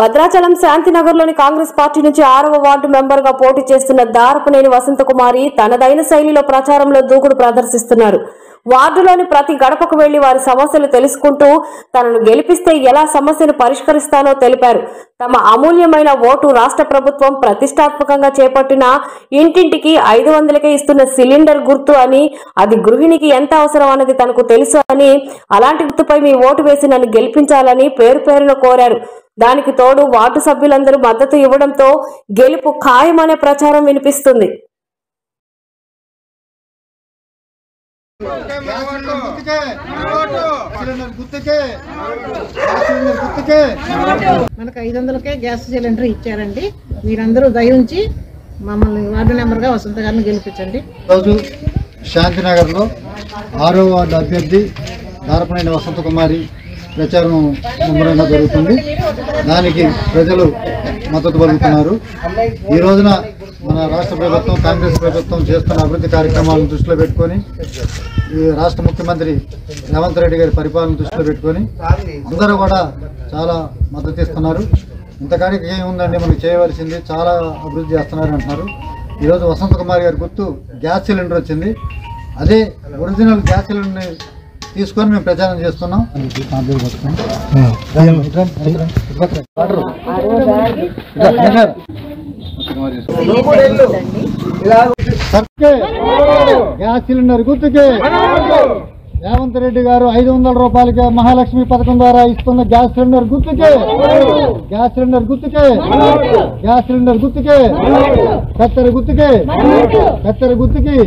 Bhadrachalam శాంతినగర్లోని Congress party నుంచి 6వ ward మెంబర్గా పోటీ చేస్తున్న దారపనేని వసంతకుమారి తనదైన శైలిలో ప్రచారంలో దూకుడు ప్రదర్శిస్తున్నారు. వార్డులోని ప్రతి గడపకు వెళ్లి వారి సమస్యలు తెలుసుకుంటూ తనను గెలిపిస్తే ఎలా సమస్యను పరిష్కరిస్తానో తెలిపారు. తమ అమూల్యమైన ఓటు రాష్ట్ర ప్రభుత్వం ప్రతిష్టాత్మకంగా చేపట్టిన ఇంటింటికి 500కే ఇస్తున్న సిలిండర్ గుర్తు అని, అది గృహిణికి ఎంత అవసరం అన్నది తనకు తెలుసు అని, అలాంటి గుర్తుపై మీ ఓటు వేసి నన్ను గెలిపించాలని పేరున కోరారు. దానికి తోడు వార్డు సభ్యులందరూ మద్దతు ఇవ్వడంతో గెలుపు ఖాయమనే ప్రచారం వినిపిస్తుంది. మనకు 500కే గ్యాస్ సిలిండర్ ఇచ్చారండి. మీరందరూ దయించి మమ్మల్ని వార్డు నెంబర్గా వసంత గారిని గెలిపించండి. రోజు శాంతినగర్లో 6వ వార్డు అభ్యర్థి దారపనేని వసంతకుమారి ప్రచారం ముమ్మరంగా జరుగుతుంది. దానికి ప్రజలు మద్దతు పలుకుతున్నారు. ఈ రోజున మన రాష్ట్ర ప్రభుత్వం, కాంగ్రెస్ ప్రభుత్వం చేస్తున్న అభివృద్ధి కార్యక్రమాలను దృష్టిలో పెట్టుకొని, ఈ రాష్ట్ర ముఖ్యమంత్రి రేవంత్ రెడ్డి గారి పరిపాలన దృష్టిలో పెట్టుకొని అందరూ కూడా చాలా మద్దతు ఇస్తున్నారు. ఇంతకాడికి ఏముందండి, మనకు చేయవలసింది చాలా అభివృద్ధి చేస్తున్నారు అంటున్నారు. ఈరోజు వసంతకుమారి గారి గుర్తు గ్యాస్ సిలిండర్ వచ్చింది. అదే ఒరిజినల్ గ్యాస్ సిలిండర్ని తీసుకొని మేము ప్రచారం చేస్తున్నాం. గ్యాస్ సిలిండర్ గుర్తుకే రేవంత్ రెడ్డి గారు 500 రూపాయలకి మహాలక్ష్మి పథకం ద్వారా ఇస్తున్న గ్యాస్ సిలిండర్ గుర్తుకే, గ్యాస్ సిలిండర్ గుర్తుకే, గ్యాస్ సిలిండర్ గుర్తుకే, కత్తెర గుర్తుకే, కత్తెర గుర్తుకి.